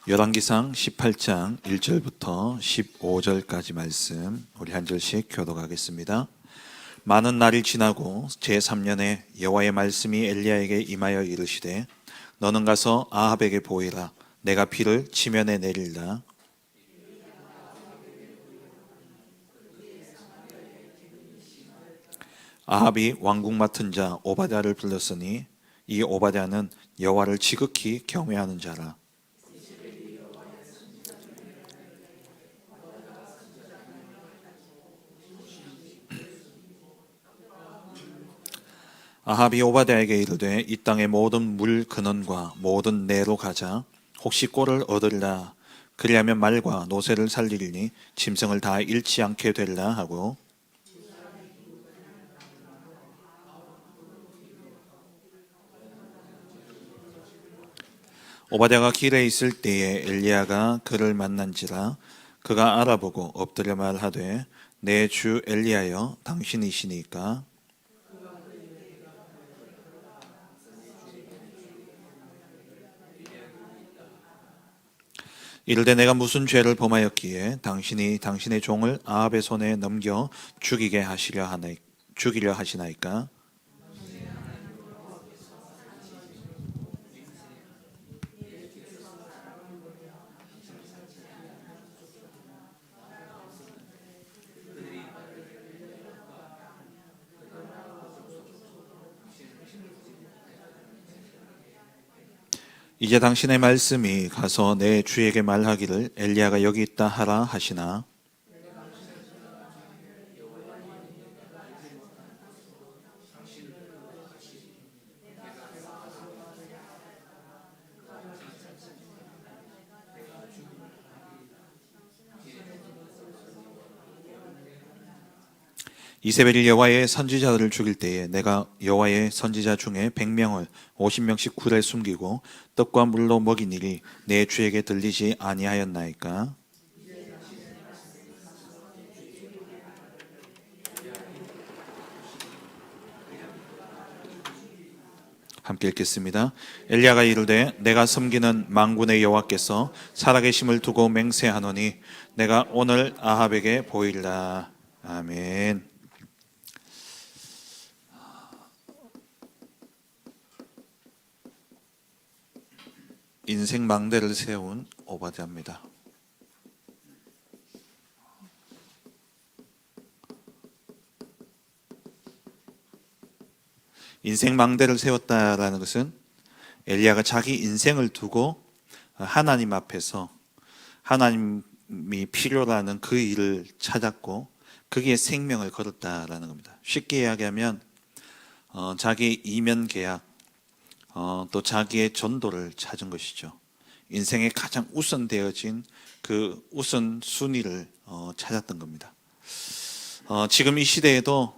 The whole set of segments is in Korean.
열왕기상 18장 1절부터 15절까지 말씀 우리 한 절씩 교독하겠습니다. 많은 날이 지나고 제3년에 여호와의 말씀이 엘리야에게 임하여 이르시되 너는 가서 아합에게 보이라. 내가 비를 지면에 내리리라. 아합이 왕궁 맡은 자 오바댜를 불렀으니 이 오바댜는 여호와를 지극히 경외하는 자라. 아합이 오바댜에게 이르되 이 땅의 모든 물 근원과 모든 내로 가자. 혹시 꼴을 얻으리라. 그리하면 말과 노새를 살리리니 짐승을 다 잃지 않게 되리라 하고, 오바댜가 길에 있을 때에 엘리야가 그를 만난지라. 그가 알아보고 엎드려 말하되 내 주 엘리야여 당신이시니까. 이르되 내가 무슨 죄를 범하였기에 당신이 당신의 종을 아합의 손에 넘겨 죽이려 하시나이까. 이제 당신의 말씀이 가서 내 주에게 말하기를 엘리야가 여기 있다 하라 하시나. 이세벨이 여호와의 선지자들을 죽일 때에 내가 여호와의 선지자 중에 100명을 50명씩 굴에 숨기고 떡과 물로 먹인 일이 내 주에게 들리지 아니하였나이까. 함께 읽겠습니다. 엘리야가 이르되 내가 섬기는 만군의 여호와께서 살아계심을 두고 맹세하노니 내가 오늘 아합에게 보이리라. 아멘. 인생 망대를 세운 오바댜입니다. 인생 망대를 세웠다라는 것은 엘리야가 자기 인생을 두고 하나님 앞에서 하나님이 필요라는 그 일을 찾았고 거기에 생명을 걸었다라는 겁니다. 쉽게 이야기하면 자기 이면 계약, 또 자기의 전도를 찾은 것이죠. 인생의 가장 우선되어진 그 우선 순위를 찾았던 겁니다. 지금 이 시대에도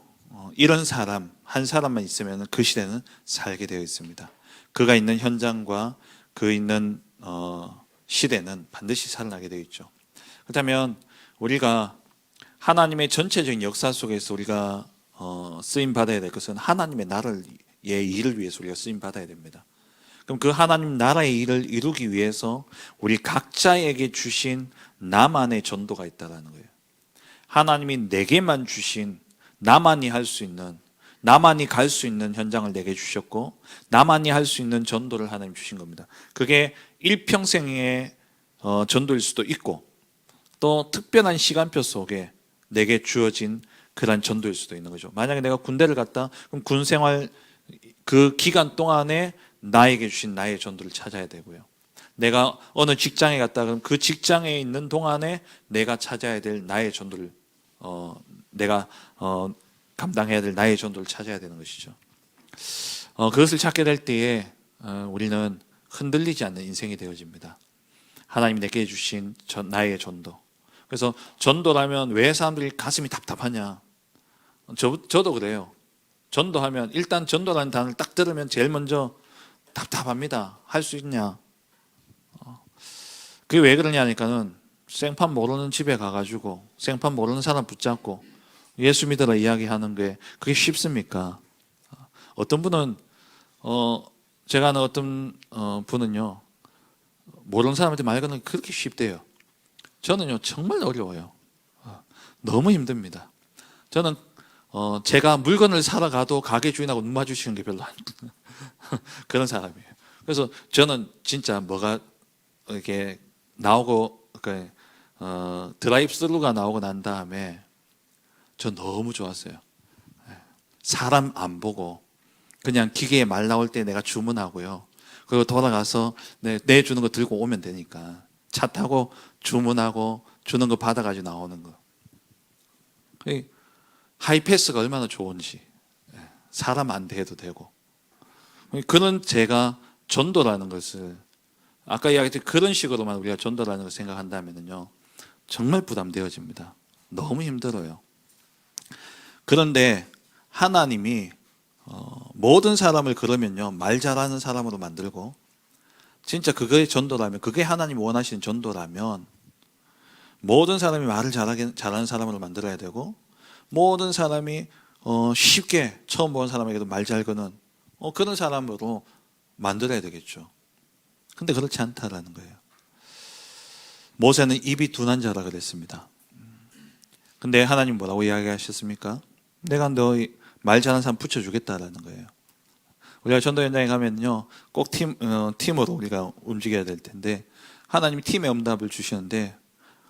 이런 사람 한 사람만 있으면 그 시대는 살게 되어 있습니다. 그가 있는 현장과 그 있는 시대는 반드시 살아나게 되어 있죠. 그렇다면 우리가 하나님의 전체적인 역사 속에서 우리가 쓰임 받아야 될 것은 하나님의 나라의 일을 위해서 우리가 쓰임 받아야 됩니다. 그럼 그 하나님 나라의 일을 이루기 위해서 우리 각자에게 주신 나만의 전도가 있다는 거예요. 하나님이 내게만 주신 나만이 할 수 있는, 나만이 갈 수 있는 현장을 내게 주셨고 나만이 할 수 있는 전도를 하나님 주신 겁니다. 그게 일평생의 전도일 수도 있고 또 특별한 시간표 속에 내게 주어진 그런 전도일 수도 있는 거죠. 만약에 내가 군대를 갔다 그럼 군 생활 그 기간 동안에 나에게 주신 나의 전도를 찾아야 되고요. 내가 어느 직장에 갔다 그럼 그 직장에 있는 동안에 내가 찾아야 될 나의 전도를 내가 감당해야 될 나의 전도를 찾아야 되는 것이죠. 그것을 찾게 될 때에 우리는 흔들리지 않는 인생이 되어집니다. 하나님이 내게 주신 나의 전도. 그래서 전도라면 왜 사람들이 가슴이 답답하냐? 저도 그래요. 전도하면 일단 전도라는 단어를 딱 들으면 제일 먼저 답답합니다. 할 수 있냐? 그게 왜 그러냐니까는 생판 모르는 집에 가가지고 생판 모르는 사람 붙잡고 예수 믿으라 이야기하는 게 그게 쉽습니까? 어떤 분은 제가 아는 어떤 분은요 모르는 사람한테 말 거는 그렇게 쉽대요. 저는요 정말 어려워요. 너무 힘듭니다. 저는 제가 물건을 사러 가도 가게 주인하고 눈 마주치는 게 별로 안 그런 사람이에요. 그래서 저는 진짜 뭐가 이렇게 나오고 드라이브 스루가 나오고 난 다음에 저 너무 좋았어요. 사람 안 보고 그냥 기계에 말 나올 때 내가 주문하고요. 그리고 돌아가서 내 주는 거 들고 오면 되니까 차 타고 주문하고 주는 거 받아가지고 나오는 거. 하이패스가 얼마나 좋은지 사람 안 대해도 되고 그런 제가 전도라는 것을 아까 이야기했던 그런 식으로만 우리가 전도라는 것을 생각한다면요 정말 부담되어집니다. 너무 힘들어요. 그런데 하나님이 모든 사람을 그러면요 말 잘하는 사람으로 만들고 진짜 그게 전도라면 그게 하나님이 원하시는 전도라면 모든 사람이 말을 잘하는 사람으로 만들어야 되고 모든 사람이 쉽게 처음 보는 사람에게도 말 잘 거는 그런 사람으로 만들어야 되겠죠. 근데 그렇지 않다라는 거예요. 모세는 입이 둔한 자라 그랬습니다. 근데 하나님 뭐라고 이야기하셨습니까? 내가 너 말 잘하는 사람 붙여주겠다라는 거예요. 우리가 전도 현장에 가면요 꼭 팀으로 우리가 움직여야 될 텐데 하나님이 팀의 응답을 주시는데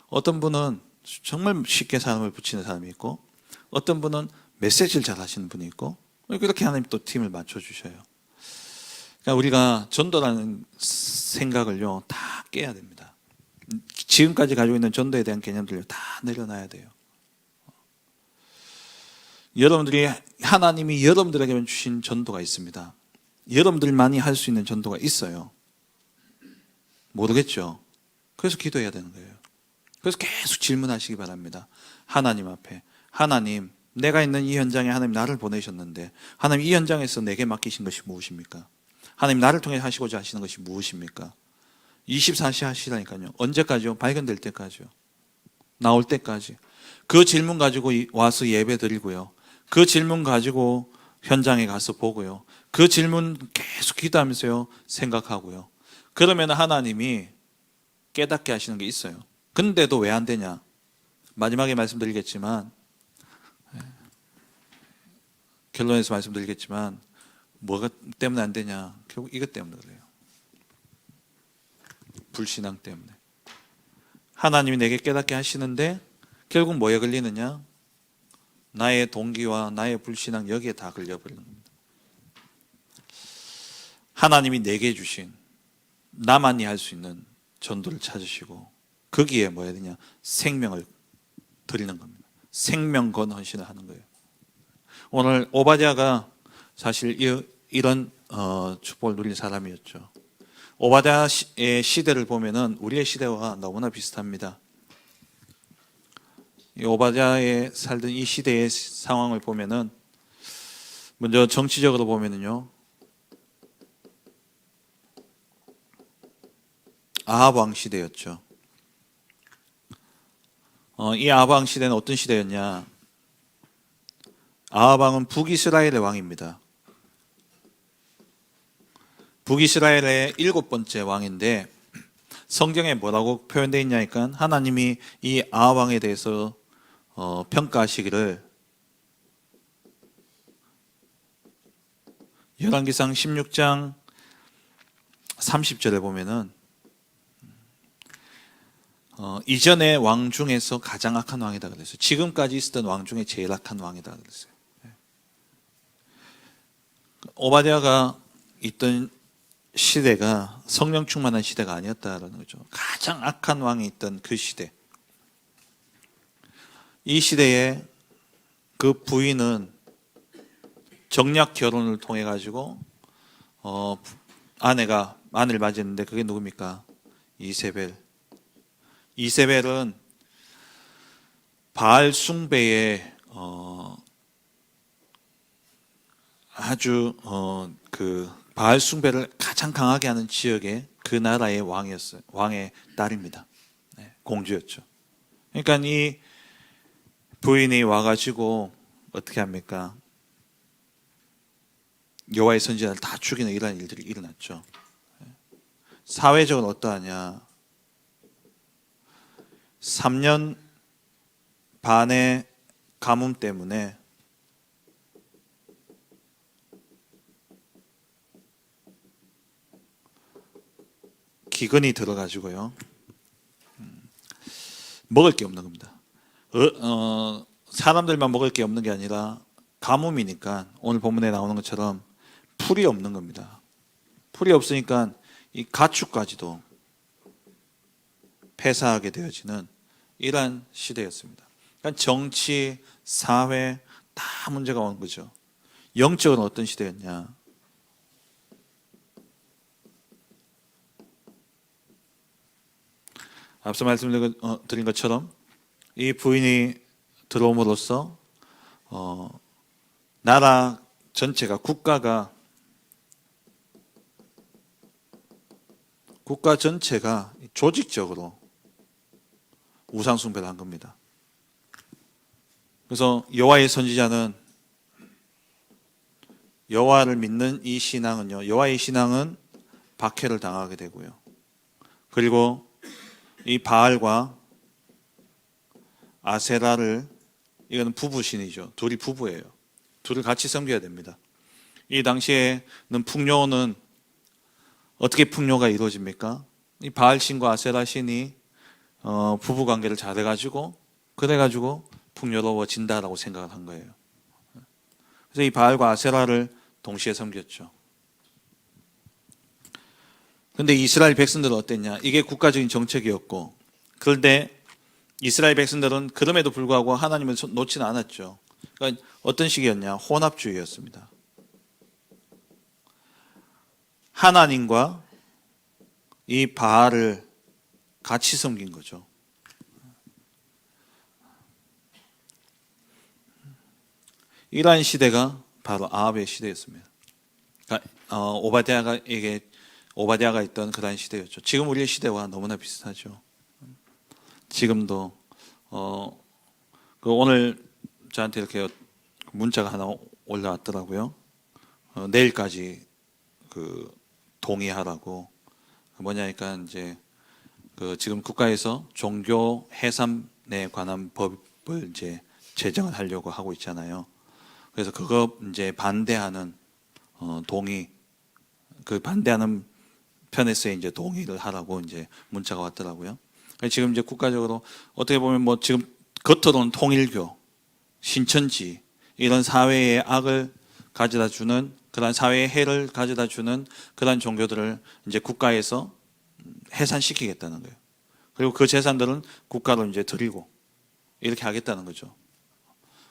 어떤 분은 정말 쉽게 사람을 붙이는 사람이 있고 어떤 분은 메시지를 잘 하시는 분이 있고 그렇게 하나님 또 팀을 맞춰주셔요. 그러니까 우리가 전도라는 생각을요 다 깨야 됩니다. 지금까지 가지고 있는 전도에 대한 개념들을 다 내려놔야 돼요. 여러분들이 하나님이 여러분들에게 주신 전도가 있습니다. 여러분들만이 할 수 있는 전도가 있어요. 모르겠죠. 그래서 기도해야 되는 거예요. 그래서 계속 질문하시기 바랍니다. 하나님 앞에 하나님 내가 있는 이 현장에 하나님 나를 보내셨는데 하나님 이 현장에서 내게 맡기신 것이 무엇입니까? 하나님 나를 통해 하시고자 하시는 것이 무엇입니까? 24시 하시라니까요. 언제까지요? 발견될 때까지요. 나올 때까지. 그 질문 가지고 와서 예배 드리고요. 그 질문 가지고 현장에 가서 보고요. 그 질문 계속 기도하면서요. 생각하고요. 그러면 하나님이 깨닫게 하시는 게 있어요. 근데도 왜 안 되냐? 마지막에 말씀드리겠지만 결론에서 말씀드리겠지만 뭐가 때문에 안 되냐? 결국 이것 때문에 그래요. 불신앙 때문에. 하나님이 내게 깨닫게 하시는데 결국 뭐에 걸리느냐? 나의 동기와 나의 불신앙 여기에 다 걸려버리는 겁니다. 하나님이 내게 주신 나만이 할 수 있는 전도를 찾으시고 거기에 뭐 해야 되냐? 생명을 드리는 겁니다. 생명건 헌신을 하는 거예요. 오늘 오바댜가 사실 이런 축복을 누린 사람이었죠. 오바댜의 시대를 보면은 우리의 시대와 너무나 비슷합니다. 오바댜에 살던 이 시대의 상황을 보면은 먼저 정치적으로 보면은요 아합 왕 시대였죠. 이 아합 왕 시대는 어떤 시대였냐? 아합 왕은 북이스라엘의 왕입니다. 북이스라엘의 7번째 왕인데 성경에 뭐라고 표현되어 있냐니까 하나님이 이 아합 왕에 대해서 평가하시기를 열왕기상 16장 30절에 보면은 이전의 왕 중에서 가장 악한 왕이다 그랬어요. 지금까지 있었던 왕 중에 제일 악한 왕이다 그랬어요. 오바댜가 있던 시대가 성령 충만한 시대가 아니었다라는 거죠. 가장 악한 왕이 있던 그 시대. 이 시대에 그 부인은 정략 결혼을 통해 가지고 아내를 맞이했는데 그게 누굽니까? 이세벨. 이세벨은 바알 숭배의 아주 그 바알 숭배를 가장 강하게 하는 지역의 그 나라의 왕이었어요. 왕의 딸입니다. 공주였죠. 그러니까 이 부인이 와가지고 어떻게 합니까? 여호와의 선지자를 다 죽이는 이런 일들이 일어났죠. 사회적으로 어떠하냐? 3년 반의 가뭄 때문에 기근이 들어가지고요. 먹을 게 없는 겁니다. 사람들만 먹을 게 없는 게 아니라 가뭄이니까 오늘 본문에 나오는 것처럼 풀이 없는 겁니다. 풀이 없으니까 이 가축까지도 폐사하게 되어지는 이러한 시대였습니다. 그러니까 정치, 사회 다 문제가 온 거죠. 영적은 어떤 시대였냐? 앞서 말씀드린 것처럼 이 부인이 들어옴으로써 나라 전체가 국가 전체가 조직적으로 우상 숭배를 한 겁니다. 그래서 여호와의 선지자는 여호와를 믿는 이 신앙은요, 여호와의 신앙은 박해를 당하게 되고요. 그리고 이 바알과 아세라를, 이거는 부부신이죠. 둘이 부부예요. 둘을 같이 섬겨야 됩니다. 이 당시에는 풍요는 어떻게 풍요가 이루어집니까? 이 바알신과 아세라신이 부부 관계를 잘해가지고 그래가지고 풍요로워진다라고 생각을 한 거예요. 그래서 이 바알과 아세라를 동시에 섬겼죠. 그런데 이스라엘 백성들은 어땠냐? 이게 국가적인 정책이었고, 그런데 이스라엘 백성들은 그럼에도 불구하고 하나님을 놓지는 않았죠. 그러니까 어떤 식이었냐? 혼합주의였습니다. 하나님과 이 바알을 같이 섬긴 거죠. 이러한 시대가 바로 아합의 시대였습니다. 그러니까 오바댜가 있던 그러한 시대였죠. 지금 우리의 시대와 너무나 비슷하죠. 지금도 오늘 저한테 이렇게 문자가 하나 올라왔더라고요. 내일까지 동의하라고. 뭐냐니까 이제 지금 국가에서 종교 해산에 관한 법을 이제 제정을 하려고 하고 있잖아요. 그래서 그거 이제 반대하는 동의, 반대하는 편에서 이제 동의를 하라고 이제 문자가 왔더라고요. 지금 이제 국가적으로 어떻게 보면 뭐 지금 겉으로는 통일교, 신천지 이런 사회의 악을 가져다 주는, 그런 사회의 해를 가져다 주는 그런 종교들을 이제 국가에서 해산시키겠다는 거예요. 그리고 그 재산들은 국가로 이제 드리고 이렇게 하겠다는 거죠.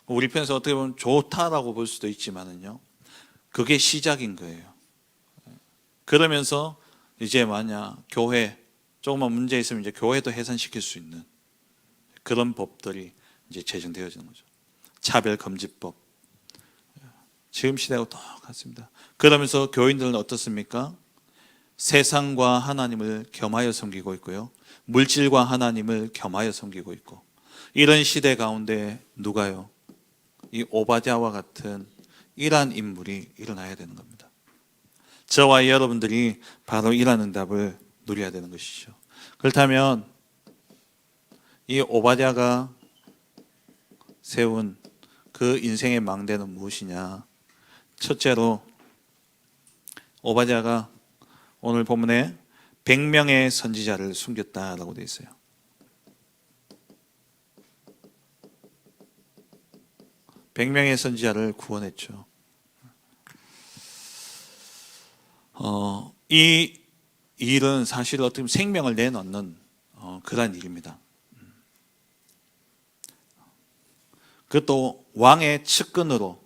우리 편에서 어떻게 보면 좋다라고 볼 수도 있지만은요, 그게 시작인 거예요. 그러면서 이제 만약 교회 조금만 문제 있으면 이제 교회도 해산시킬 수 있는 그런 법들이 이제 제정되어지는 거죠. 차별금지법. 지금 시대하고 똑같습니다. 그러면서 교인들은 어떻습니까? 세상과 하나님을 겸하여 섬기고 있고요. 물질과 하나님을 겸하여 섬기고 있고, 이런 시대 가운데 누가요? 이 오바댜와 같은 이러한 인물이 일어나야 되는 겁니다. 저와 여러분들이 바로 이러한 응답을 누려야 되는 것이죠. 그렇다면 이 오바댜가 세운 그 인생의 망대는 무엇이냐? 첫째로 오바댜가 오늘 본문에 100명의 선지자를 숨겼다라고 되어 있어요. 100명의 선지자를 구원했죠. 이 일은 사실 어떻게 보면 생명을 내놓는 그런 일입니다. 그것도 왕의 측근으로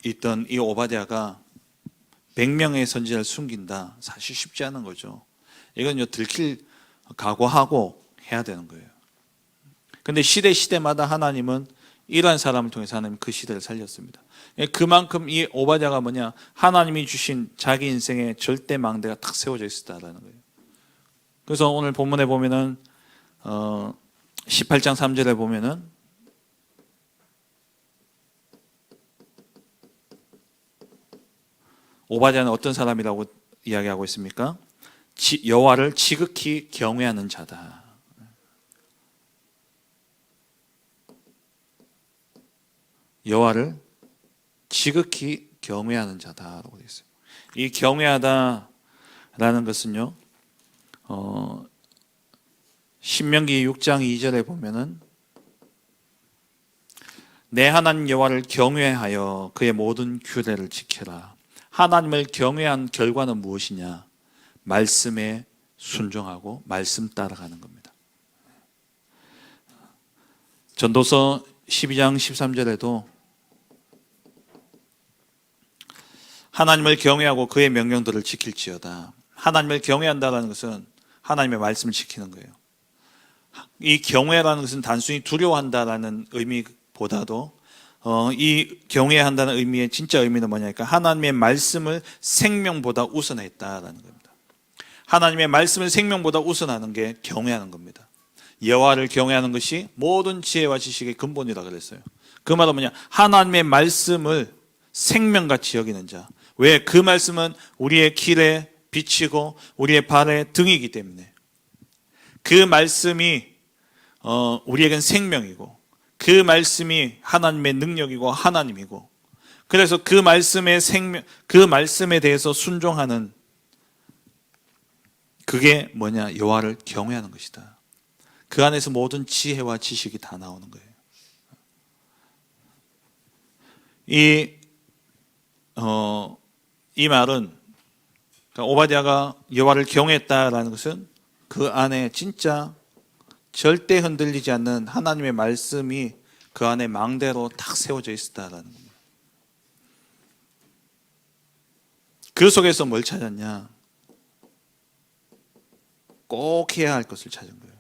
있던 이 오바댜가 100명의 선지자를 숨긴다. 사실 쉽지 않은 거죠. 이건 들킬 각오하고 해야 되는 거예요. 그런데 시대마다 하나님은 이러한 사람을 통해서 하나님 그 시대를 살렸습니다. 그만큼 이 오바댜가 뭐냐? 하나님이 주신 자기 인생의 절대 망대가 탁 세워져 있었다라는 거예요. 그래서 오늘 본문에 보면은 18장 3절에 보면은 오바댜는 어떤 사람이라고 이야기하고 있습니까? 여호와를 지극히 경외하는 자다. 여호와를 지극히 경외하는 자다라고 되어 있어요. 이 경외하다라는 것은요, 신명기 6장 2절에 보면은 내 하나님 여호와를 경외하여 그의 모든 규례를 지켜라. 하나님을 경외한 결과는 무엇이냐? 말씀에 순종하고 말씀 따라가는 겁니다. 전도서 12장 13절에도 하나님을 경외하고 그의 명령들을 지킬지어다. 하나님을 경외한다는 것은 하나님의 말씀을 지키는 거예요. 이 경외라는 것은 단순히 두려워한다라는 의미보다도 이 경외한다는 의미의 진짜 의미는 뭐냐니까 하나님의 말씀을 생명보다 우선했다라는 겁니다. 하나님의 말씀을 생명보다 우선하는 게 경외하는 겁니다. 여호와를 경외하는 것이 모든 지혜와 지식의 근본이라 그랬어요. 그 말은 뭐냐? 하나님의 말씀을 생명같이 여기는 자. 왜? 그 말씀은 우리의 길에 비치고 우리의 발의 등이기 때문에 그 말씀이 우리에겐 생명이고 그 말씀이 하나님의 능력이고 하나님이고 그래서 그 말씀의 생명, 그 말씀에 대해서 순종하는 그게 뭐냐? 여호와를 경외하는 것이다. 그 안에서 모든 지혜와 지식이 다 나오는 거예요. 이 말은 그러니까 오바댜가 여호와를 경외했다라는 것은 그 안에 진짜 절대 흔들리지 않는 하나님의 말씀이 그 안에 망대로 탁 세워져 있었다라는 겁니다. 그 속에서 뭘 찾았냐? 꼭 해야 할 것을 찾은 거예요.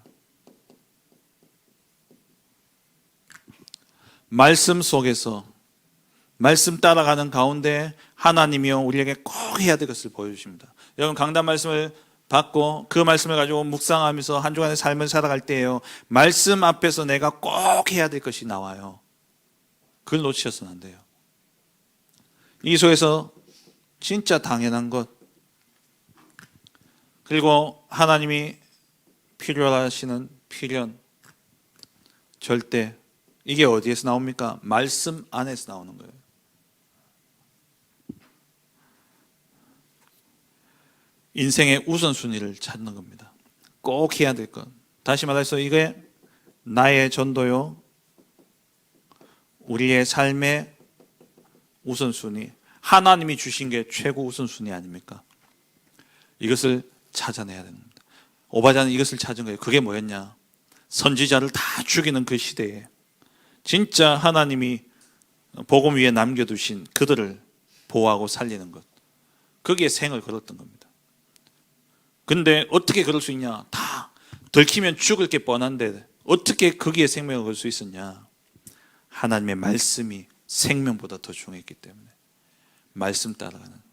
말씀 속에서 말씀 따라가는 가운데 하나님이요 우리에게 꼭 해야 될 것을 보여주십니다. 여러분 강단 말씀을 받고 그 말씀을 가지고 묵상하면서 한 주간의 삶을 살아갈 때에요 말씀 앞에서 내가 꼭 해야 될 것이 나와요. 그걸 놓치셔서는 안 돼요. 이 속에서 진짜 당연한 것 그리고 하나님이 필요하시는 필연 절대 이게 어디에서 나옵니까? 말씀 안에서 나오는 거예요. 인생의 우선순위를 찾는 겁니다. 꼭 해야 될 것. 다시 말해서 이게 나의 전도요. 우리의 삶의 우선순위. 하나님이 주신 게 최고 우선순위 아닙니까? 이것을 찾아내야 됩니다. 오바댜는 이것을 찾은 거예요. 그게 뭐였냐? 선지자를 다 죽이는 그 시대에 진짜 하나님이 복음 위에 남겨두신 그들을 보호하고 살리는 것. 거기에 생을 걸었던 겁니다. 근데 어떻게 그럴 수 있냐? 다 들키면 죽을 게 뻔한데 어떻게 거기에 생명을 걸 수 있었냐? 하나님의 말씀이 생명보다 더 중요했기 때문에 말씀 따라가는.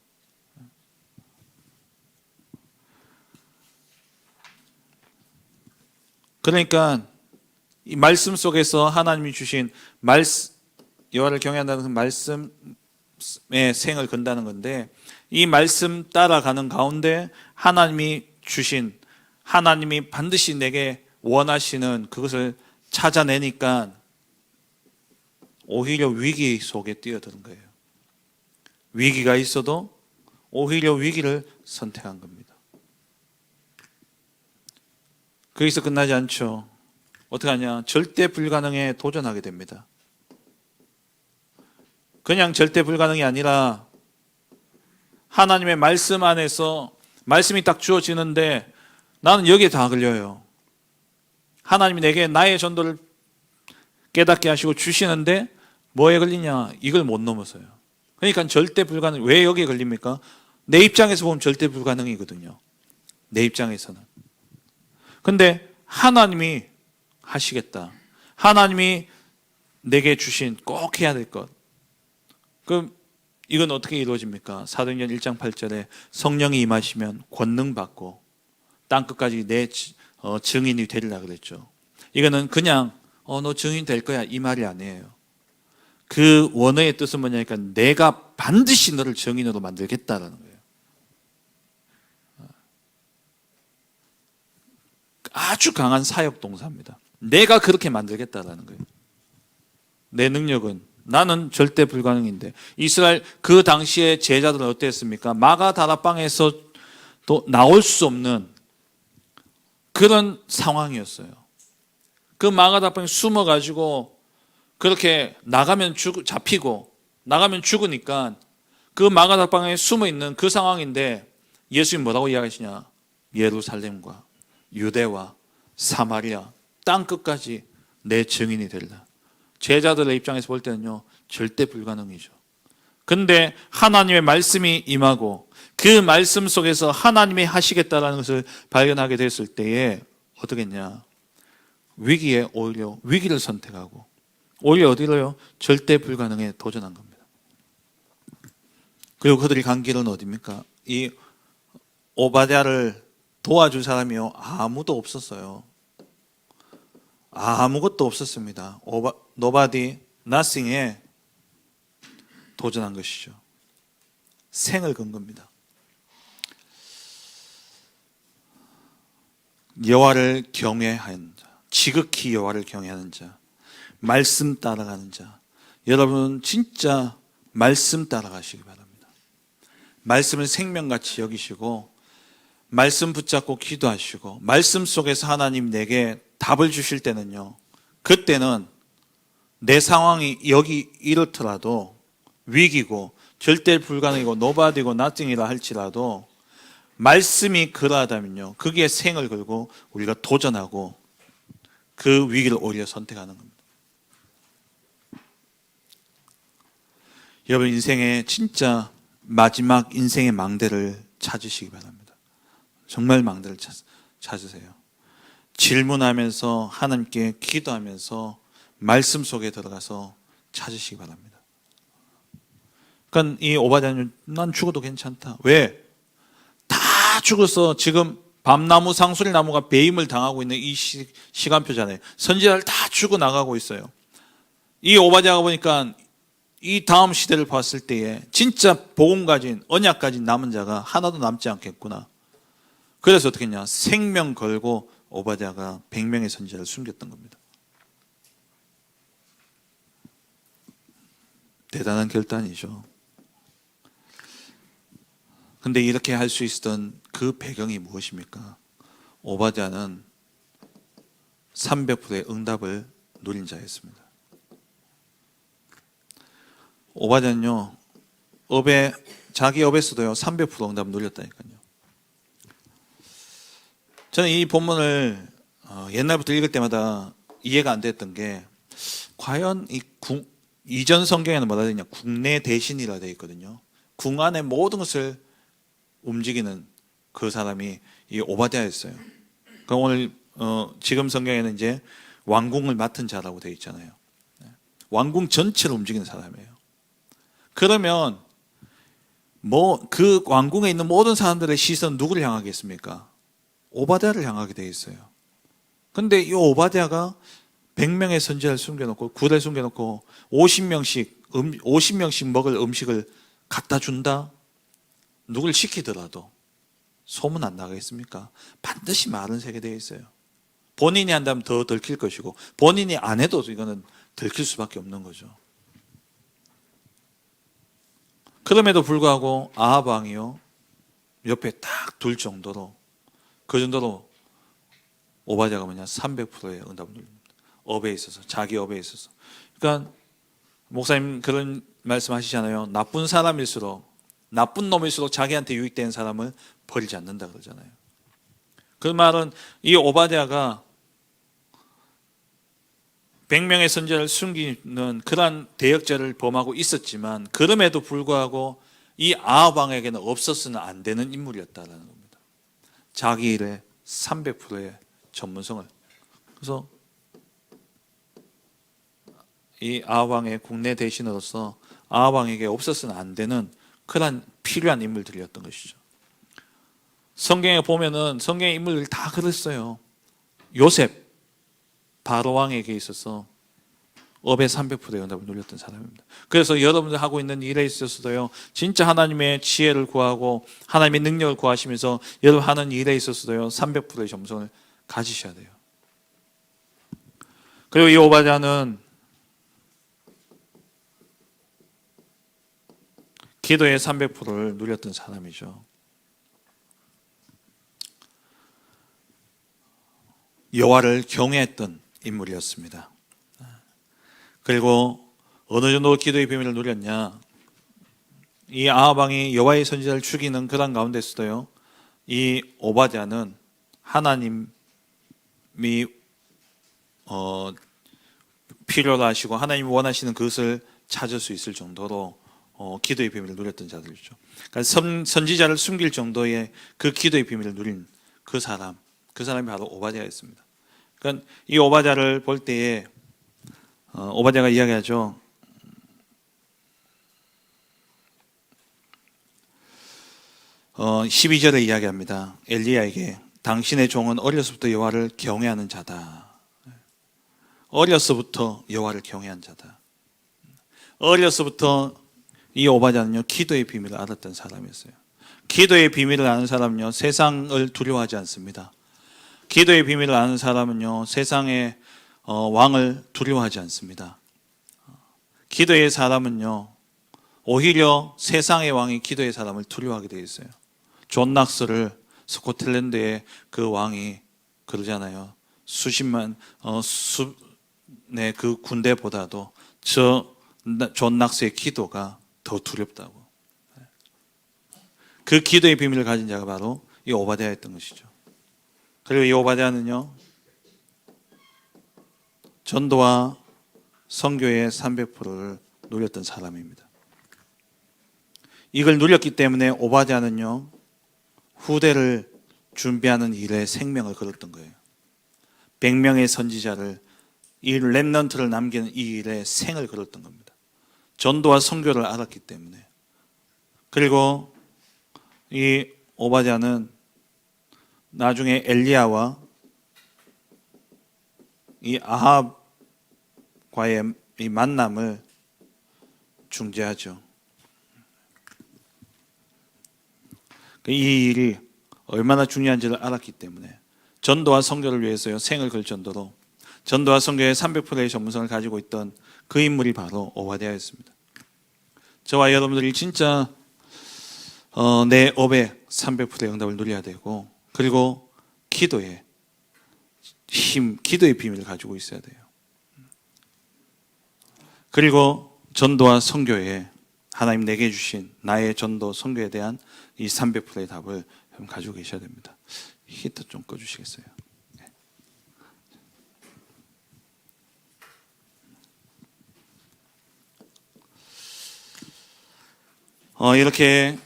그러니까 이 말씀 속에서 하나님이 주신 여호와를 경외한다는 말씀에 생을 건다는 건데 이 말씀 따라가는 가운데 하나님이 주신 하나님이 반드시 내게 원하시는 그것을 찾아내니까 오히려 위기 속에 뛰어드는 거예요. 위기가 있어도 오히려 위기를 선택한 겁니다. 거기서 끝나지 않죠. 어떻게 하냐? 절대 불가능에 도전하게 됩니다. 그냥 절대 불가능이 아니라 하나님의 말씀 안에서 말씀이 딱 주어지는데 나는 여기에 다 걸려요. 하나님이 내게 나의 전도를 깨닫게 하시고 주시는데 뭐에 걸리냐? 이걸 못 넘어서요. 그러니까 절대 불가능. 왜 여기에 걸립니까? 내 입장에서 보면 절대 불가능이거든요. 내 입장에서는. 근데 하나님이 하시겠다. 하나님이 내게 주신 꼭 해야 될 것. 그럼 이건 어떻게 이루어집니까? 사도행전 1장 8절에 성령이 임하시면 권능 받고 땅끝까지 내 증인이 되리라 그랬죠. 이거는 그냥 너 증인 될 거야 이 말이 아니에요. 그 원어의 뜻은 뭐냐니까 내가 반드시 너를 증인으로 만들겠다라는 거예요. 아주 강한 사역 동사입니다. 내가 그렇게 만들겠다라는 거예요. 내 능력은, 나는 절대 불가능인데. 이스라엘 그 당시에 제자들은 어땠습니까? 마가다락방에서 또 나올 수 없는 그런 상황이었어요. 그 마가다락방에 숨어가지고 그렇게 나가면 잡히고 나가면 죽으니까 그 마가다락방에 숨어 있는 그 상황인데 예수님 뭐라고 이야기하시냐? 예루살렘과 유대와 사마리아 땅 끝까지 내 증인이 되리라. 제자들의 입장에서 볼 때는요, 절대 불가능이죠. 근데 하나님의 말씀이 임하고 그 말씀 속에서 하나님이 하시겠다라는 것을 발견하게 됐을 때에 어떻게 했냐? 위기에 오히려 위기를 선택하고 오히려 어디로요? 절대 불가능에 도전한 겁니다. 그리고 그들이 간 길은 어디입니까? 이 오바댜를 도와줄 사람이요, 아무도 없었어요. 아무것도 없었습니다. Nobody, nothing에 도전한 것이죠. 생을 건 겁니다. 여호와를 경외하는 자, 지극히 여호와를 경외하는 자, 말씀 따라가는 자. 여러분 진짜 말씀 따라가시기 바랍니다. 말씀을 생명같이 여기시고 말씀 붙잡고 기도하시고 말씀 속에서 하나님 내게 답을 주실 때는요, 그때는 내 상황이 여기 이렇더라도 위기고 절대 불가능이고 노바디고 nothing이라 할지라도 말씀이 그러하다면요, 거기에 생을 걸고 우리가 도전하고 그 위기를 오히려 선택하는 겁니다. 여러분 인생의 진짜 마지막 인생의 망대를 찾으시기 바랍니다. 정말 망대를 찾으세요. 질문하면서 하나님께 기도하면서 말씀 속에 들어가서 찾으시기 바랍니다. 그러니까 이 오바댜는 난 죽어도 괜찮다. 왜? 다 죽어서 지금 밤나무 상수리나무가 배임을 당하고 있는 이 시간표잖아요. 선지자들 다 죽어나가고 있어요. 이 오바댜가 보니까 이 다음 시대를 봤을 때에 진짜 복음 가진 언약 가진 남은 자가 하나도 남지 않겠구나. 그래서 어떻게 했냐? 생명 걸고 오바댜가 100명의 선지자를 숨겼던 겁니다. 대단한 결단이죠. 근데 이렇게 할 수 있었던 그 배경이 무엇입니까? 오바댜는 300%의 응답을 누린 자였습니다. 오바댜는요, 자기 업에서도요 300% 응답을 누렸다니까요. 저는 이 본문을 옛날부터 읽을 때마다 이해가 안 됐던 게, 과연 이전 성경에는 뭐라 되냐? 국내 대신이라 되어 있거든요. 궁 안의 모든 것을 움직이는 그 사람이 이 오바댜였어요. 그러니까 오늘 지금 성경에는 이제 왕궁을 맡은 자라고 되어 있잖아요. 왕궁 전체를 움직이는 사람이에요. 그러면 그 왕궁에 있는 모든 사람들의 시선 누구를 향하겠습니까? 오바댜를 향하게 되어 있어요. 근데 이 오바댜가 100명의 선지자를 숨겨놓고 굴에 숨겨놓고 50명씩 먹을 음식을 갖다 준다? 누굴 시키더라도 소문 안 나가겠습니까? 반드시 말은 새게 되어 있어요. 본인이 한다면 더 들킬 것이고 본인이 안 해도 이거는 들킬 수밖에 없는 거죠. 그럼에도 불구하고 아합 왕이요, 옆에 딱 둘 정도로, 그 정도로 오바댜가 300%의 응답을 누립니다. 업에 있어서, 자기 업에 있어서. 그러니까 목사님 그런 말씀하시잖아요. 나쁜 사람일수록, 나쁜 놈일수록 자기한테 유익되는 사람을 버리지 않는다 그러잖아요. 그 말은 이 오바댜가 100명의 선지자를 숨기는 그러한 대역죄를 범하고 있었지만 그럼에도 불구하고 이 아합 왕에게는 없었으면 안 되는 인물이었다는 겁니다. 자기 일에 300%의 전문성을. 그래서 이 아합 왕의 국내 대신으로서 아합 왕에게 없었으면 안 되는 그러한 필요한 인물들이었던 것이죠. 성경에 보면은 성경의 인물들이 다 그랬어요. 요셉, 바로 왕에게 있어서 업의 300%의 응답을 누렸던 사람입니다. 그래서 여러분들 하고 있는 일에 있어서도요, 진짜 하나님의 지혜를 구하고 하나님의 능력을 구하시면서 여러분 하는 일에 있어서도요 300%의 점성을 가지셔야 돼요. 그리고 이 오바댜는 기도의 300%를 누렸던 사람이죠. 여호와를 경외했던 인물이었습니다. 그리고 어느 정도 기도의 비밀을 누렸냐? 이 아합 왕이 여호와의 선지자를 죽이는 그런 가운데서도요, 이 오바댜는 하나님이 필요로 하시고 하나님이 원하시는 그것을 찾을 수 있을 정도로 기도의 비밀을 누렸던 자들이죠. 그러니까 선지자를 숨길 정도의 그 기도의 비밀을 누린 그 사람이 바로 오바댜였습니다. 그러니까 이 오바댜를 볼 때에 오바댜가 이야기하죠. 12절에 이야기합니다. 엘리야에게 당신의 종은 어려서부터 여호와를 경외하는 자다. 어려서부터 여호와를 경외한 자다. 어려서부터 이 오바댜는요, 기도의 비밀을 알았던 사람이었어요. 기도의 비밀을 아는 사람은요, 세상을 두려워하지 않습니다. 기도의 비밀을 아는 사람은요, 세상의 왕을 두려워하지 않습니다. 기도의 사람은요, 오히려 세상의 왕이 기도의 사람을 두려워하게 되어 있어요. 존 낙스를 스코틀랜드의 그 왕이 그러잖아요. 수십만 그 군대보다도 존 낙스의 기도가 더 두렵다고. 그 기도의 비밀을 가진 자가 바로 이 오바댜였던 것이죠. 그리고 이 오바댜는요, 전도와 선교의 300%를 누렸던 사람입니다. 이걸 누렸기 때문에 오바댜는요, 후대를 준비하는 일에 생명을 걸었던 거예요. 100명의 선지자를, 이 렘넌트를 남기는 이 일에 생을 걸었던 겁니다. 전도와 선교를 알았기 때문에. 그리고 이 오바댜는 나중에 엘리야와 이 아합과의 이 만남을 중재하죠. 이 일이 얼마나 중요한지를 알았기 때문에 전도와 선교를 위해서 생을 걸 정도로 전도와 선교의 300%의 전문성을 가지고 있던 그 인물이 바로 오바댜였습니다. 저와 여러분들이 진짜 내 업에 300%의 응답을 누려야 되고, 그리고 기도의 힘, 기도의 비밀을 가지고 있어야 돼요. 그리고 전도와 선교에 하나님 내게 주신 나의 전도, 선교에 대한 이 300%의 답을 가지고 계셔야 됩니다. 히터 좀 꺼주시겠어요? 네. 이렇게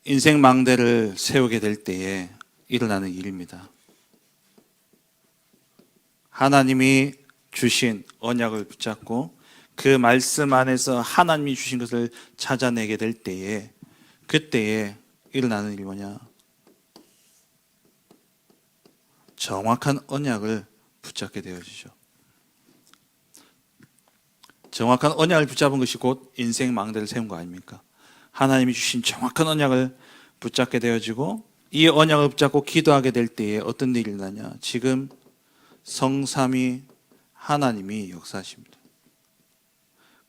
인생 망대를 세우게 될 때에 일어나는 일입니다. 하나님이 주신 언약을 붙잡고 그 말씀 안에서 하나님이 주신 것을 찾아내게 될 때에, 그때에 일어나는 일이 뭐냐? 정확한 언약을 붙잡게 되어지죠. 정확한 언약을 붙잡은 것이 곧 인생 망대를 세운 거 아닙니까? 하나님이 주신 정확한 언약을 붙잡게 되어지고, 이 언약을 붙잡고 기도하게 될 때에 어떤 일이 일어나냐? 지금 성삼위 하나님이 역사하십니다.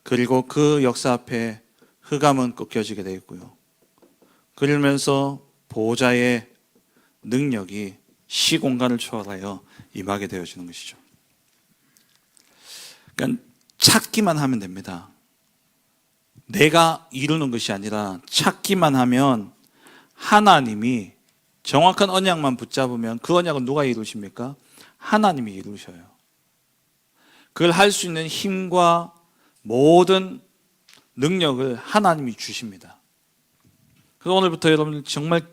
그리고 그 역사 앞에 흑암은 꺾여지게 되어 있고요. 그러면서 보호자의 능력이 시공간을 초월하여 임하게 되어지는 것이죠. 그러니까 찾기만 하면 됩니다. 내가 이루는 것이 아니라 찾기만 하면 하나님이 정확한 언약만 붙잡으면, 그 언약은 누가 이루십니까? 하나님이 이루셔요. 그걸 할 수 있는 힘과 모든 능력을 하나님이 주십니다. 그래서 오늘부터 여러분 정말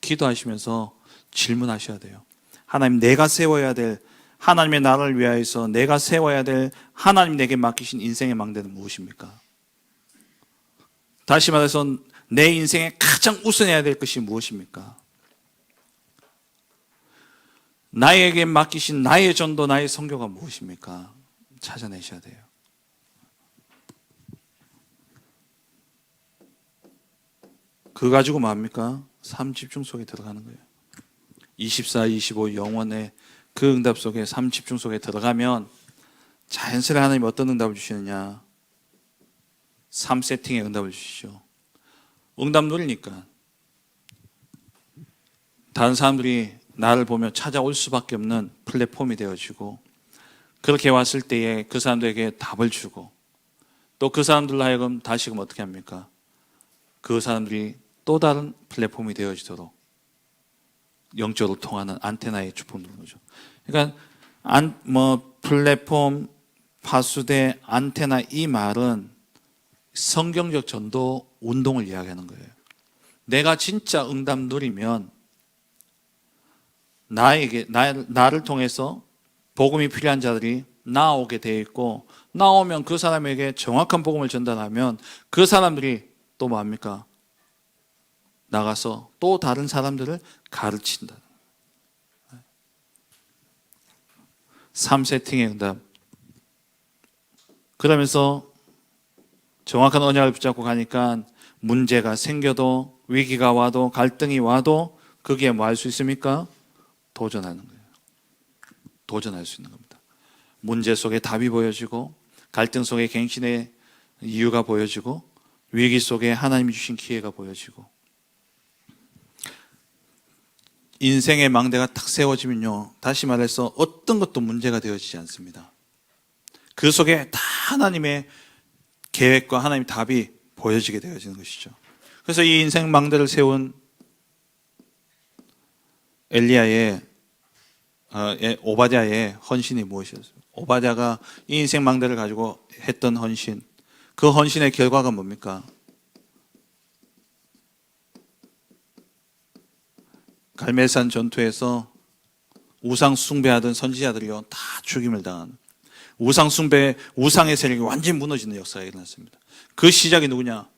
기도하시면서 질문하셔야 돼요. 하나님, 내가 세워야 될, 하나님의 나라를 위하여서 내가 세워야 될 하나님 내게 맡기신 인생의 망대는 무엇입니까? 다시 말해서 내 인생에 가장 우선해야 될 것이 무엇입니까? 나에게 맡기신 나의 전도, 나의 선교가 무엇입니까? 찾아내셔야 돼요. 그거 가지고 뭐합니까? 삶 집중 속에 들어가는 거예요. 24, 25 영원의 그 응답 속에 삶 집중 속에 들어가면 자연스레 하나님 어떤 응답을 주시느냐? 삶 세팅의 응답을 주시죠. 응답 누리니까 다른 사람들이 나를 보며 찾아올 수밖에 없는 플랫폼이 되어지고, 그렇게 왔을 때에 그 사람들에게 답을 주고, 또 그 사람들로 하여금 다시금 어떻게 합니까? 그 사람들이 또 다른 플랫폼이 되어지도록 영적으로 통하는 안테나의 주품 누르는 거죠. 그러니까 플랫폼, 파수대, 안테나, 이 말은 성경적 전도 운동을 이야기하는 거예요. 내가 진짜 응답 누리면 나를 통해서 복음이 필요한 자들이 나오게 되어 있고, 나오면 그 사람에게 정확한 복음을 전달하면 그 사람들이 또 뭡니까? 나가서 또 다른 사람들을 가르친다. 3세팅의 응답. 그러면서 정확한 언약을 붙잡고 가니까 문제가 생겨도, 위기가 와도, 갈등이 와도 거기에 뭐 할 수 있습니까? 도전하는 거예요. 도전할 수 있는 겁니다. 문제 속에 답이 보여지고, 갈등 속에 갱신의 이유가 보여지고, 위기 속에 하나님이 주신 기회가 보여지고, 인생의 망대가 탁 세워지면요, 다시 말해서 어떤 것도 문제가 되어지지 않습니다. 그 속에 다 하나님의 계획과 하나님의 답이 보여지게 되어지는 것이죠. 그래서 이 인생 망대를 세운 오바댜의 헌신이 무엇이었어요? 오바댜가 이 인생 망대를 가지고 했던 헌신, 그 헌신의 결과가 뭡니까? 갈멜산 전투에서 우상 숭배하던 선지자들이요, 다 죽임을 당하는, 우상의 세력이 완전히 무너지는 역사가 일어났습니다. 그 시작이 누구냐?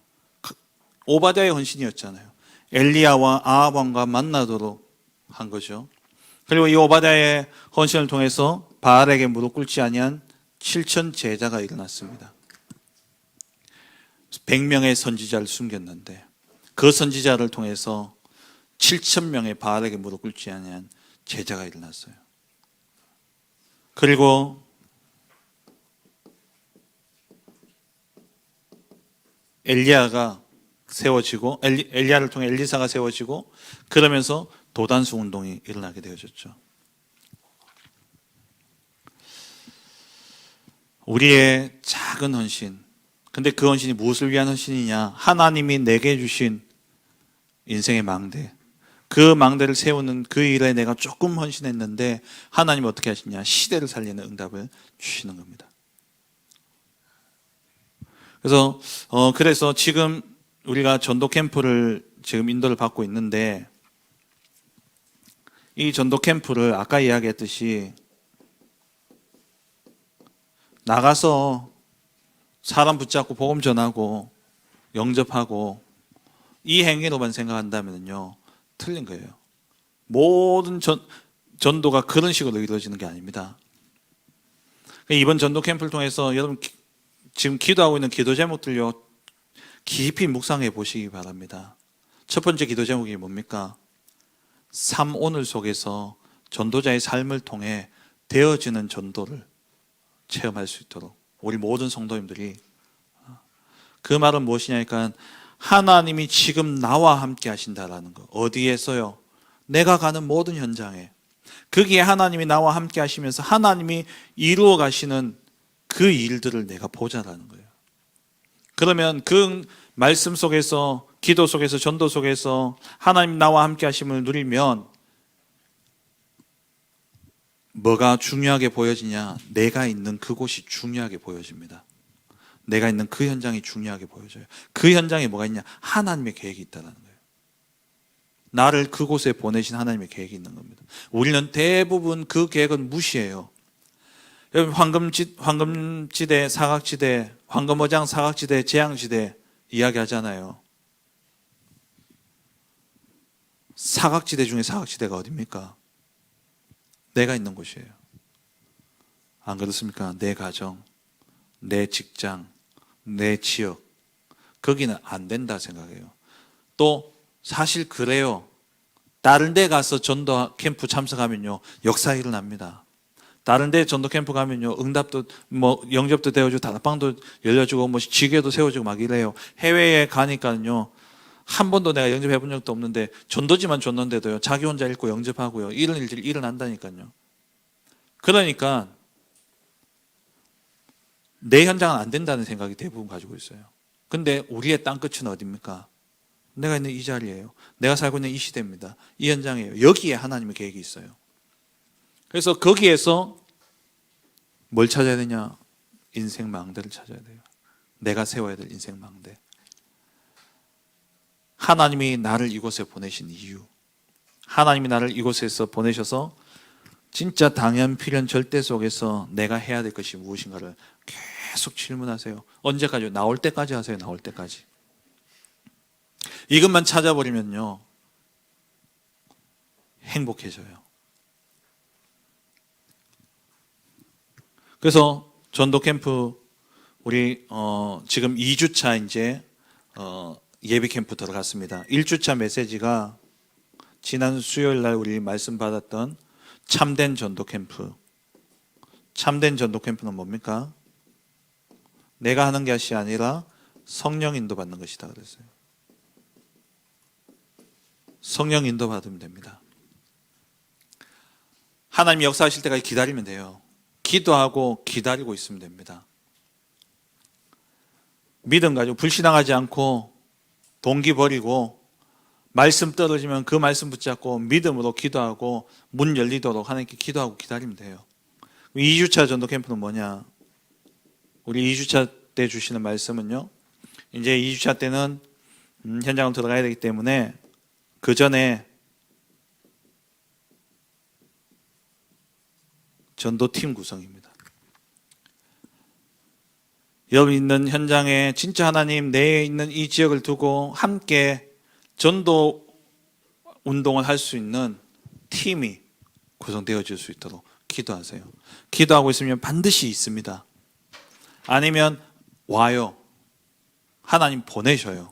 오바댜의 헌신이었잖아요. 엘리야와 아합 왕과 만나도록 한 거죠. 그리고 이 오바댜의 헌신을 통해서 바알에게 무릎 꿇지 아니한 7천 제자가 일어났습니다. 100명의 선지자를 숨겼는데 그 선지자를 통해서 7,000명의 바알에게 무릎 꿇지 아니한 제자가 일어났어요. 그리고 엘리야가 세워지고, 엘리야를 통해 엘리사가 세워지고, 그러면서 도단수 운동이 일어나게 되어졌죠. 우리의 작은 헌신, 근데 그 헌신이 무엇을 위한 헌신이냐? 하나님이 내게 주신 인생의 망대, 그 망대를 세우는 그 일에 내가 조금 헌신했는데 하나님이 어떻게 하시냐? 시대를 살리는 응답을 주시는 겁니다. 그래서 지금 우리가 전도 캠프를 지금 인도를 받고 있는데, 이 전도 캠프를 아까 이야기했듯이 나가서 사람 붙잡고 복음 전하고 영접하고 이 행위로만 생각한다면요, 틀린 거예요. 모든 전도가 그런 식으로 이루어지는 게 아닙니다. 이번 전도 캠프를 통해서 여러분 지금 기도하고 있는 기도 제목들요, 깊이 묵상해 보시기 바랍니다. 첫 번째 기도 제목이 뭡니까? 삶 오늘 속에서 전도자의 삶을 통해 되어지는 전도를 체험할 수 있도록 우리 모든 성도님들이, 그 말은 무엇이냐니까 하나님이 지금 나와 함께 하신다라는 거. 어디에서요? 내가 가는 모든 현장에, 거기에 하나님이 나와 함께 하시면서 하나님이 이루어 가시는 그 일들을 내가 보자라는 거예요. 그러면 그 말씀 속에서, 기도 속에서, 전도 속에서 하나님 나와 함께 하심을 누리면 뭐가 중요하게 보여지냐? 내가 있는 그곳이 중요하게 보여집니다. 내가 있는 그 현장이 중요하게 보여져요. 그 현장에 뭐가 있냐? 하나님의 계획이 있다는 거예요. 나를 그곳에 보내신 하나님의 계획이 있는 겁니다. 우리는 대부분 그 계획은 무시해요. 여러분, 황금지대, 사각지대, 황금어장, 사각지대, 재앙지대 이야기하잖아요. 사각지대 중에 사각지대가 어디입니까? 내가 있는 곳이에요. 안 그렇습니까? 내 가정, 내 직장, 내 지역, 거기는 안 된다 생각해요. 또 사실 그래요. 다른 데 가서 전도 캠프 참석하면요, 역사 일어납니다. 다른 데 전도 캠프 가면요, 응답도 뭐 영접도 되어주고 다락방도 열려주고 뭐 지교도 세워주고 막 이래요. 해외에 가니까요, 한 번도 내가 영접해 본 적도 없는데 전도지만 줬는데도요, 자기 혼자 읽고 영접하고요, 이런 일들이 일어난다니까요. 그러니까 내 현장은 안 된다는 생각이 대부분 가지고 있어요. 근데 우리의 땅끝은 어디입니까? 내가 있는 이 자리예요. 내가 살고 있는 이 시대입니다. 이 현장이에요. 여기에 하나님의 계획이 있어요. 그래서 거기에서 뭘 찾아야 되냐? 인생 망대를 찾아야 돼요. 내가 세워야 될 인생 망대. 하나님이 나를 이곳에 보내신 이유, 하나님이 나를 이곳에서 보내셔서 진짜 당연 필연 절대 속에서 내가 해야 될 것이 무엇인가를 계속 질문하세요. 언제까지요? 나올 때까지 하세요. 나올 때까지. 이것만 찾아버리면요, 행복해져요. 그래서 전도 캠프 우리 지금 2주차 이제 예비 캠프 들어갔습니다. 1주차 메시지가 지난 수요일 날 우리 말씀 받았던 참된 전도 캠프. 참된 전도 캠프는 뭡니까? 내가 하는 것이 아니라 성령 인도 받는 것이다 그랬어요. 성령 인도 받으면 됩니다. 하나님이 역사하실 때까지 기다리면 돼요. 기도하고 기다리고 있으면 됩니다. 믿음 가지고 불신앙하지 않고 동기 버리고 말씀 떨어지면 그 말씀 붙잡고 믿음으로 기도하고 문 열리도록 하나님께 기도하고 기다리면 돼요. 2주차 전도 캠프는 뭐냐? 우리 2주차 때 주시는 말씀은요, 이제 2주차 때는 현장으로 들어가야 되기 때문에 그 전에 전도팀 구성입니다. 여러분 있는 현장에 진짜 하나님 내에 있는 이 지역을 두고 함께 전도 운동을 할 수 있는 팀이 구성되어질 수 있도록 기도하세요. 기도하고 있으면 반드시 있습니다. 아니면 와요. 하나님 보내셔요.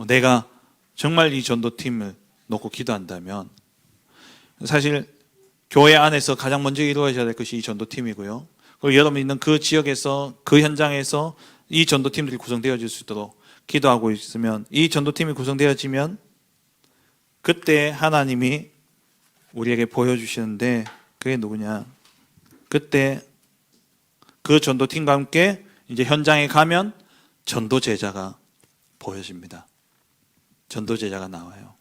내가 정말 이 전도팀을 놓고 기도한다면, 사실 교회 안에서 가장 먼저 이루어져야 될 것이 이 전도팀이고요. 그리고 여러분 있는 그 지역에서 그 현장에서 이 전도팀들이 구성되어질 수 있도록 기도하고 있으면, 이 전도팀이 구성되어지면 그때 하나님이 우리에게 보여주시는데, 그게 누구냐? 그때 그 전도팀과 함께 이제 현장에 가면 전도 제자가 보여집니다. 전도 제자가 나와요.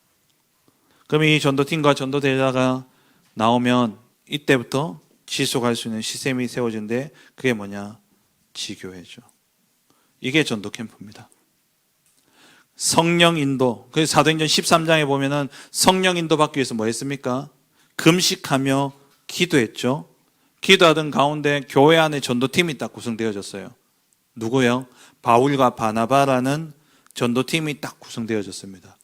그럼 이 전도팀과 전도 제자가 나오면 이때부터 지속할 수 있는 시스템이 세워지는데, 그게 뭐냐? 지교회죠. 이게 전도 캠프입니다. 성령 인도. 그래서 사도행전 13장에 보면은 성령 인도 받기 위해서 뭐 했습니까? 금식하며 기도했죠. 기도하던 가운데 교회 안에 전도팀이 딱 구성되어졌어요. 누구요? 바울과 바나바라는 전도팀이 딱 구성되어졌습니다.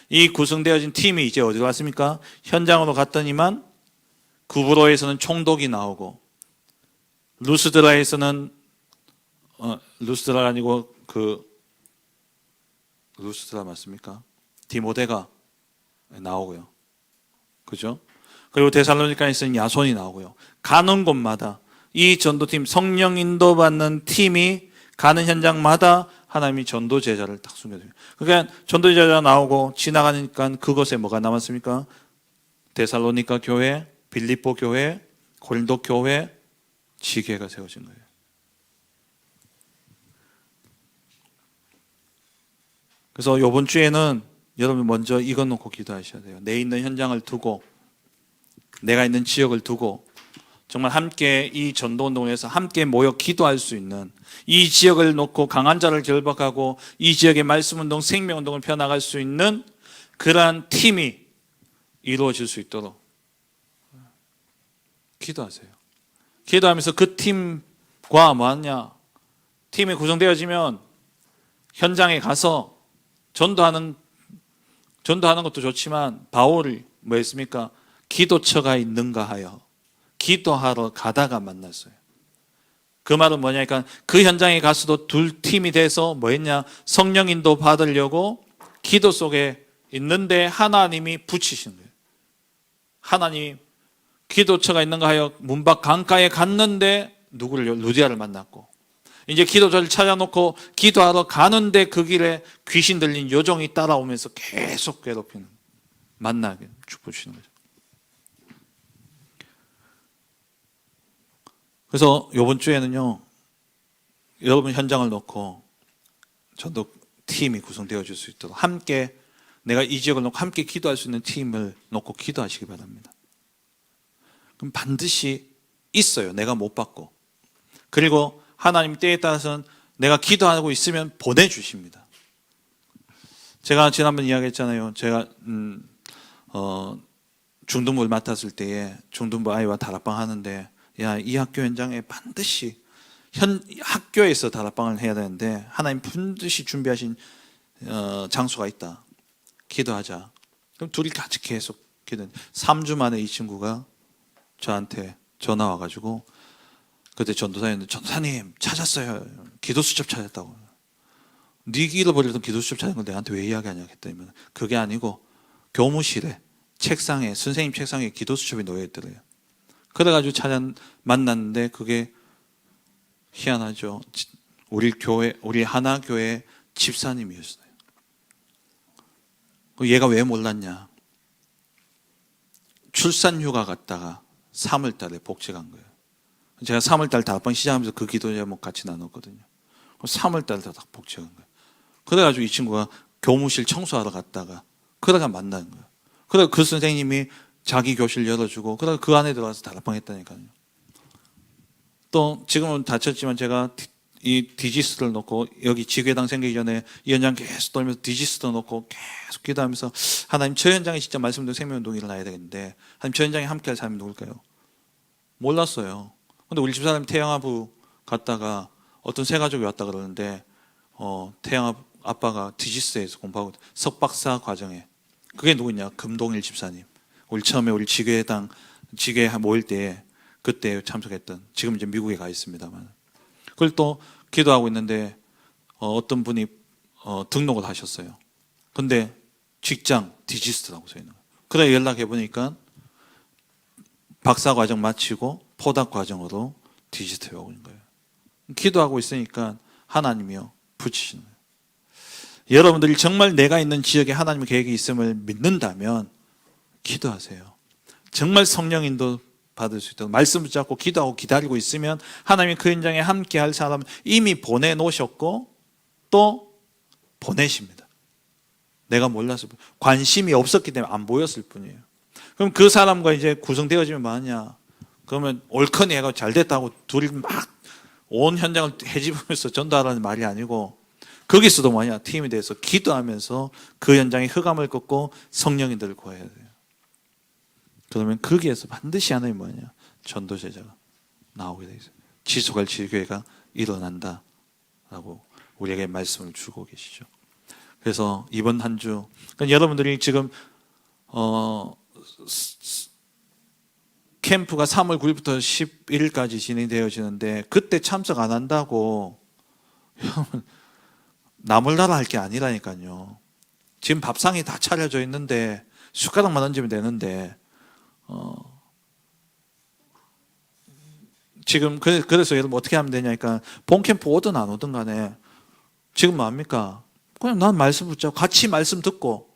이 구성되어진 팀이 이제 어디로 갔습니까? 현장으로 갔더니만 구브로에서는 총독이 나오고, 루스드라에서는 루스드라가 아니고 루스드라 맞습니까? 디모데가 나오고요. 그죠? 그리고 데살로니가에서는 야손이 나오고요. 가는 곳마다 이 전도팀, 성령 인도받는 팀이 가는 현장마다 하나님이 전도 제자를 딱 숨겨줍니다. 그러니까 전도 제자가 나오고 지나가니까 그것에 뭐가 남았습니까? 데살로니가 교회, 빌립보 교회, 고린도 교회, 지교회가 세워진 거예요. 그래서 이번 주에는 여러분 먼저 이것 놓고 기도하셔야 돼요. 내 있는 현장을 두고, 내가 있는 지역을 두고 정말 함께 이 전도운동을 해서 함께 모여 기도할 수 있는, 이 지역을 놓고 강한 자를 결박하고 이 지역의 말씀운동, 생명운동을 펴나갈 수 있는 그러한 팀이 이루어질 수 있도록 기도하세요. 기도하면서 그 팀과 뭐하냐? 팀이 구성되어지면 현장에 가서 전도하는 것도 좋지만, 바울이 뭐 했습니까? 기도처가 있는가 하여 기도하러 가다가 만났어요. 그 말은 뭐냐니까, 그 현장에 가서도 둘 팀이 돼서 뭐 했냐? 성령 인도 받으려고 기도 속에 있는데 하나님이 붙이신 거예요. 하나님 기도처가 있는가 하여 문 밖 강가에 갔는데 누구를? 루디아를 만났고, 이제 기도처를 찾아놓고 기도하러 가는데 그 길에 귀신 들린 요정이 따라오면서 계속 괴롭히는, 만나게 주시는 거죠. 그래서 이번 주에는요, 여러분 현장을 놓고 저도 팀이 구성되어 줄 수 있도록 함께, 내가 이 지역을 놓고 함께 기도할 수 있는 팀을 놓고 기도하시기 바랍니다. 그럼 반드시 있어요. 내가 못 받고. 그리고 하나님 때에 따라서는 내가 기도하고 있으면 보내주십니다. 제가 지난번 이야기했잖아요. 제가 중등부를 맡았을 때에 중등부 아이와 다락방 하는데, 야, 이 학교 현장에 반드시 학교에서 다락방을 해야 되는데 하나님 반드시 준비하신 장소가 있다. 기도하자. 그럼 둘이 같이 계속 기도했는데 3주 만에 이 친구가 저한테 전화 와가지고, 그때 전도사였는데, 전도사님 찾았어요. 기도수첩 찾았다고. 네 잃어버리던 기도수첩 찾은 걸 내한테 왜 이야기하냐 했더니, 그게 아니고 교무실에 책상에, 선생님 책상에 기도수첩이 놓여있더래요. 그래가지고 만났는데 그게 희한하죠. 우리 하나교회 집사님이었어요. 얘가 왜 몰랐냐? 출산휴가 갔다가 3월달에 복직한 거예요. 제가 3월달 다락방 시작하면서 그 기도 제목 같이 나눴거든요. 3월달에 다 복직한 거예요. 그래가지고 이 친구가 교무실 청소하러 갔다가 그러다가 만나는 거예요. 그래서 그 선생님이 자기 교실 열어주고, 그러다 그 안에 들어가서 다락방 했다니까요. 또 지금은 다쳤지만 제가 이 디지스를 놓고, 여기 지괴당 생기기 전에 이 현장 계속 돌면서 디지스도 놓고 계속 기도하면서, 하나님 저 현장에 진짜 말씀대로 생명운동이 일어나야 되겠는데 하나님 저 현장에 함께할 사람이 누굴까요? 몰랐어요. 근데 우리 집사람이 태영아부 갔다가 어떤 세 가족이 왔다 그러는데, 태영아 아빠가 디지스에서 공부하고 석박사 과정에, 그게 누구냐? 금동일 집사님. 우리 처음에 우리 지괴 모일 때 그때 참석했던, 지금 이제 미국에 가 있습니다만, 그걸 또 기도하고 있는데 어떤 분이 등록을 하셨어요. 근데 직장 디지스트라고 써 있는 거예요. 그래 연락해 보니까 박사 과정 마치고 포닥 과정으로 디지스트에 오고 있는 거예요. 기도하고 있으니까 하나님이요 붙이시는 거예요. 여러분들이 정말 내가 있는 지역에 하나님의 계획이 있음을 믿는다면 기도하세요. 정말 성령 인도 받을 수 있도록 말씀 붙잡고 기도하고 기다리고 있으면 하나님이 그 현장에 함께 할 사람 이미 보내놓으셨고 또 보내십니다. 내가 몰라서, 관심이 없었기 때문에 안 보였을 뿐이에요. 그럼 그 사람과 이제 구성되어지면 뭐하냐? 그러면 옳거니 해가 잘 됐다고 둘이 막 온 현장을 헤집으면서 전도하라는 말이 아니고, 거기서도 뭐냐? 팀이 돼서 기도하면서 그 현장에 흑암을 꺾고 성령인들을 구해야 돼요. 그러면 거기에서 반드시 하나님 뭐냐? 전도 제자가 나오게 돼 있어요. 지속할 지교회가 일어난다라고 우리에게 말씀을 주고 계시죠. 그래서 이번 한 주, 그러니까 여러분들이 지금 캠프가 3월 9일부터 11일까지 진행되어지는데, 그때 참석 안 한다고 나몰라라 할 게 아니라니까요. 지금 밥상이 다 차려져 있는데 숟가락만 얹으면 되는데, 지금 그래서 여러분 어떻게 하면 되냐니까, 본캠프 오든 안 오든 간에 지금 뭐합니까? 그냥 난 말씀 붙잡고 같이 말씀 듣고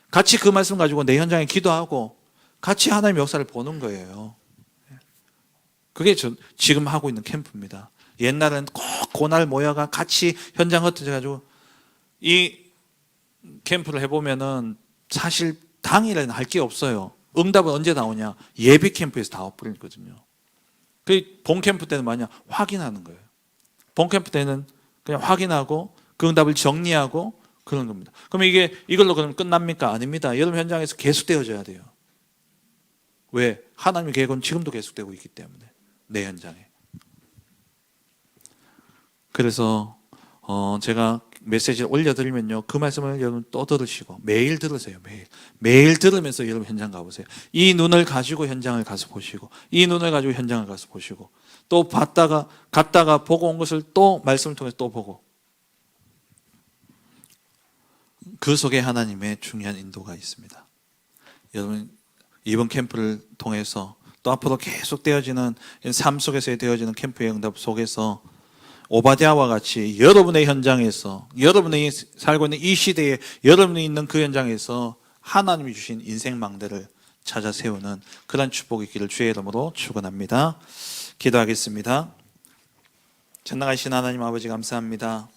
같이 그 말씀 가지고 내 현장에 기도하고 같이 하나님의 역사를 보는 거예요. 그게 지금 하고 있는 캠프입니다. 옛날에는 꼭 그날 모여가 같이 현장 흩어져가지고, 이 캠프를 해보면은 사실 당일에는 할 게 없어요. 응답은 언제 나오냐? 예비 캠프에서 다 와버리거든요. 그 본 캠프 때는 뭐냐? 확인하는 거예요. 본 캠프 때는 그냥 확인하고 그 응답을 정리하고 그런 겁니다. 그럼 이걸로 그러면 끝납니까? 아닙니다. 여러분 현장에서 계속되어져야 돼요. 왜? 하나님의 계획은 지금도 계속되고 있기 때문에, 내 현장에. 그래서 제가 메시지를 올려드리면요, 그 말씀을 여러분 또 들으시고 매일 들으세요. 매일 들으면서 여러분 현장 가보세요. 이 눈을 가지고 현장을 가서 보시고, 이 눈을 가지고 현장을 가서 보시고, 또 갔다가 보고 온 것을 또 말씀을 통해서 또 보고, 그 속에 하나님의 중요한 인도가 있습니다. 여러분, 이번 캠프를 통해서 또 앞으로 계속 되어지는 삶 속에서 되어지는 캠프의 응답 속에서 오바댜와 같이 여러분의 현장에서, 여러분이 살고 있는 이 시대에, 여러분이 있는 그 현장에서 하나님이 주신 인생 망대를 찾아 세우는 그런 축복이 있기를 주의 이름으로 축원합니다. 기도하겠습니다. 전능하신 하나님 아버지, 감사합니다.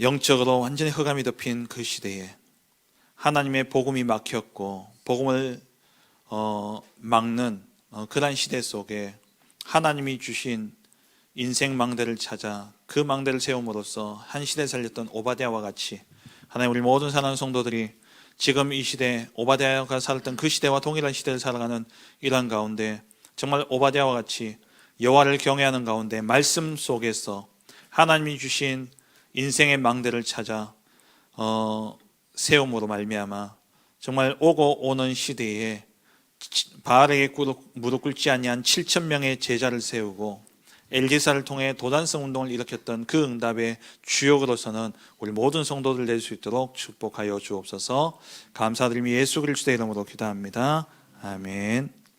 영적으로 완전히 흑암이 덮인 그 시대에 하나님의 복음이 막혔고 복음을 막는 그런 시대 속에 하나님이 주신 인생 망대를 찾아 그 망대를 세움으로써 한 시대 살렸던 오바댜와 같이 하나님, 우리 모든 사랑하는 성도들이 지금 이 시대, 오바댜가 살았던 그 시대와 동일한 시대를 살아가는 이러한 가운데 정말 오바댜와 같이 여호와를 경외하는 가운데 말씀 속에서 하나님이 주신 인생의 망대를 찾아 세움으로 말미암아 정말 오고 오는 시대에 바알에게 무릎 꿇지 아니한 7,000명의 제자를 세우고 엘리사를 통해 도단성 운동을 일으켰던 그 응답의 주역으로서는 우리 모든 성도들 될 수 있도록 축복하여 주옵소서. 감사드리며 예수 그리스도의 이름으로 기도합니다. 아멘.